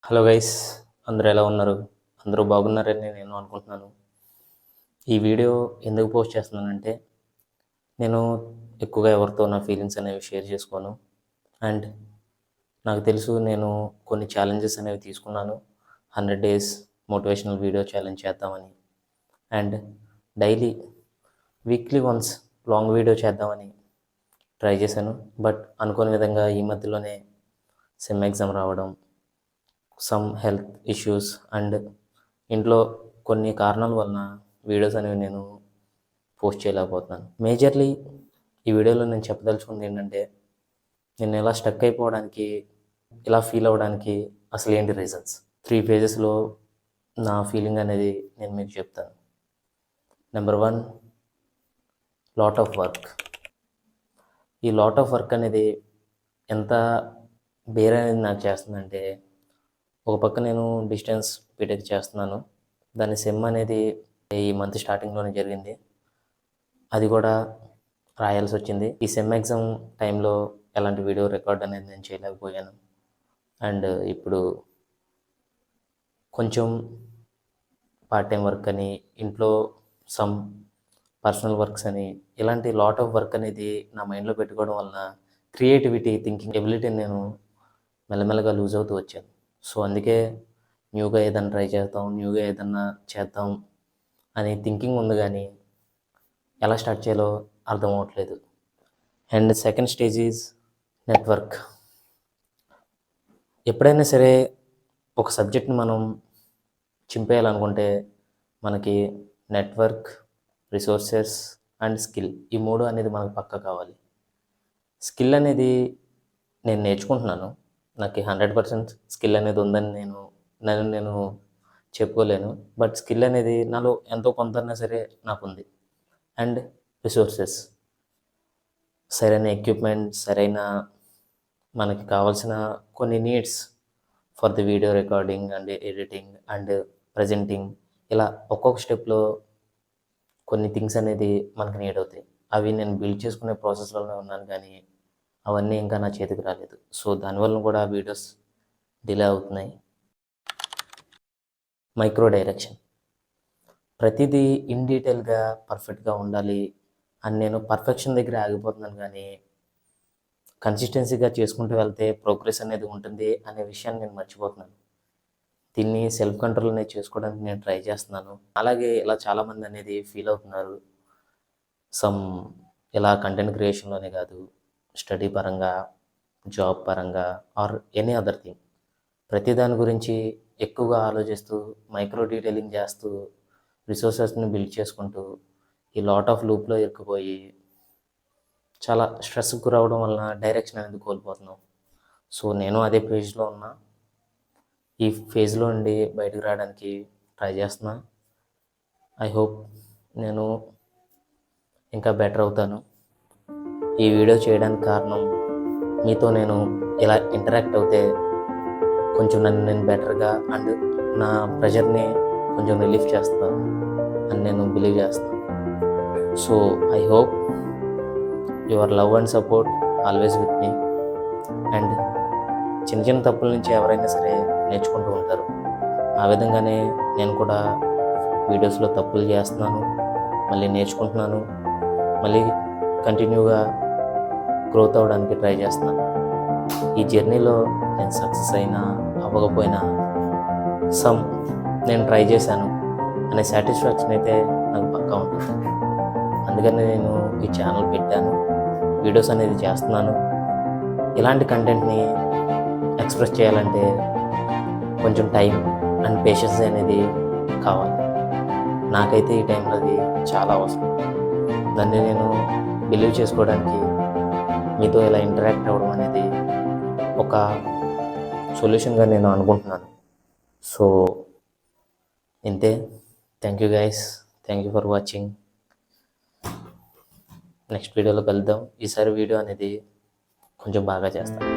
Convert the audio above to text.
Hello guys, అందరూ ఎలా ఉన్నారు? అందరూ బాగున్నారని నేను అనుకుంటున్నాను. ఈ వీడియో ఎందుకు పోస్ట్ చేస్తున్నానంటే, నేను ఎక్కువగా ఎవరితో నా ఫీలింగ్స్ అనేవి షేర్ చేసుకోను. అండ్ నాకు తెలుసు నేను కొన్ని ఛాలెంజెస్ అనేవి తీసుకున్నాను. 100 డేస్ మోటివేషనల్ వీడియో ఛాలెంజ్ చేద్దామని, and daily weekly once long video చేద్దామని ట్రై చేశాను. బట్ అనుకోని విధంగా ఈ మధ్యలోనే సెమ్ ఎగ్జామ్ రావడం, సమ్ హెల్త్ ఇష్యూస్ అండ్ ఇంట్లో కొన్ని కారణాల వలన వీడియోస్ అనేవి నేను పోస్ట్ చేయలేకపోతున్నాను. మేజర్లీ ఈ వీడియోలో నేను చెప్పదలుచుకుంది ఏంటంటే, నేను ఇలా స్టక్ అయిపోవడానికి, ఇలా ఫీల్ అవ్వడానికి అసలు ఏంటి రీజన్స్. 3 ఫేజెస్లో నా ఫీలింగ్ అనేది నేను మీకు చెప్తాను. Number 1, lot of work. ఈ లాట్ ఆఫ్ వర్క్ అనేది ఎంత బేర్ అనేది నాకు చేస్తుందంటే, ఒక పక్క నేను డిస్టెన్స్ బీటెక్ చేస్తున్నాను. దాని సెమ్ అనేది ఈ మంత్ స్టార్టింగ్లోనే జరిగింది. అది కూడా రాయాల్సి వచ్చింది. ఈ సెమ్ ఎగ్జామ్ టైంలో ఎలాంటి వీడియో రికార్డ్ అనేది నేను చేయలేకపోయాను. అండ్ ఇప్పుడు కొంచెం పార్ట్ టైం వర్క్ అని, ఇంట్లో సమ్ పర్సనల్ వర్క్స్ అని, ఇలాంటి లాట్ ఆఫ్ వర్క్ అనేది నా మైండ్లో పెట్టుకోవడం వలన క్రియేటివిటీ, థింకింగ్ ఎబిలిటీని నేను మెల్లమెల్లగా లూజ్ అవుతూ వచ్చాను. సో అందుకే న్యూగా ఏదైనా ట్రై చేద్దాం, న్యూగా ఏదన్నా చేద్దాం అనే థింకింగ్ ఉంది, కానీ ఎలా స్టార్ట్ చేయాలో అర్థం అవ్వట్లేదు. And second stage is network. ఎప్పుడైనా సరే ఒక సబ్జెక్ట్ని మనం చింపేయాలనుకుంటే మనకి నెట్వర్క్, రిసోర్సెస్ అండ్ స్కిల్, ఈ 3 అనేది మనకు పక్కా కావాలి. స్కిల్ అనేది నేను నేర్చుకుంటున్నాను. నాకు 100% స్కిల్ అనేది ఉందని నేను చెప్పుకోలేను. బట్ స్కిల్ అనేది నాలో ఎంతో కొంతన్నా సరే నాకుంది. అండ్ రిసోర్సెస్, సరైన ఎక్విప్మెంట్, సరైన మనకి కావాల్సిన కొన్ని needs for the video recording and editing and presenting, ఇలా ఒక్కొక్క స్టెప్లో కొన్ని థింగ్స్ అనేది మనకు నీడ్ అవుతాయి. అవి నేను బిల్డ్ చేసుకునే ప్రాసెస్లోనే ఉన్నాను, కానీ అవన్నీ ఇంకా నా చేతికి రాలేదు. సో దానివల్ల కూడా వీడియోస్ డిలే అవుతున్నాయి. Micro direction. ప్రతిదీ ఇన్ డీటెయిల్గా పర్ఫెక్ట్గా ఉండాలి అని నేను పర్ఫెక్షన్ దగ్గర ఆగిపోతున్నాను, కానీ కన్సిస్టెన్సీగా చేసుకుంటూ వెళ్తే ప్రోగ్రెస్ అనేది ఉంటుంది అనే విషయాన్ని నేను మర్చిపోతున్నాను. దీన్ని సెల్ఫ్ కంట్రోల్ అనేది చేసుకోవడానికి నేను ట్రై చేస్తున్నాను. అలాగే ఇలా చాలామంది అనేది ఫీల్ అవుతున్నారు. సమ్ ఇలా కంటెంట్ క్రియేషన్లోనే కాదు, స్టడీ పరంగా, జాబ్ పరంగా ఆర్ ఎనీ అదర్ థింగ్, ప్రతి దాని గురించి ఎక్కువగా ఆలోచిస్తూ, మైక్రో డీటెయిలింగ్ చేస్తూ, రిసోర్సెస్ని బిల్డ్ చేసుకుంటూ ఈ లాట్ ఆఫ్ లూప్లో ఇరుక్కుపోయి చాలా స్ట్రెస్కి గురవడం వలన డైరెక్షన్ అనేది కోల్పోతున్నాం. సో నేను అదే ఫేజ్లో ఉన్నా. ఈ ఫేజ్లో నుండి బయటకు రావడానికి ట్రై చేస్తున్నా. ఐ హోప్ నేను ఇంకా బెటర్ అవుతాను. ఈ వీడియో చేయడానికి కారణం, మీతో నేను ఇలా ఇంటరాక్ట్ అవుతే కొంచెం నన్ను నేను బెటర్గా అండ్ నా ప్రెషర్ని కొంచెం రిలీఫ్ చేస్తాను అని నేను బిలీవ్ చేస్తాను. So I hope your love and support always with me. And చిన్న చిన్న తప్పుల నుంచి ఎవరైనా సరే నేర్చుకుంటూ ఉంటారు. ఆ విధంగానే నేను కూడా వీడియోస్లో తప్పులు చేస్తున్నాను, మళ్ళీ నేర్చుకుంటున్నాను, మళ్ళీ కంటిన్యూగా గ్రోత్ అవ్వడానికి ట్రై చేస్తున్నాను. ఈ జర్నీలో నేను సక్సెస్ అయినా అవ్వకపోయినా నేను ట్రై చేశాను అనే సాటిస్ఫాక్షన్ అయితే నాకు పక్కా ఉంటుంది. అందుకని నేను ఈ ఛానల్ పెట్టాను, వీడియోస్ అనేది చేస్తున్నాను. ఇలాంటి కంటెంట్ని ఎక్స్ప్రెస్ చేయాలంటే కొంచెం టైం అండ్ పేషెన్స్ అనేది కావాలి. నాకైతే ఈ టైంలో అది చాలా అవసరం. దాన్ని నేను బిలీవ్ చేసుకోవడానికి మీతో ఇలా ఇంటరాక్ట్ అవ్వడం అనేది ఒక సొల్యూషన్గా నేను అనుకుంటున్నాను. సో ఇంతే. Thank you guys, thank you for watching. Next వీడియోలో కలుద్దాం. ఈసారి వీడియో అనేది కొంచెం బాగా చేస్తాను.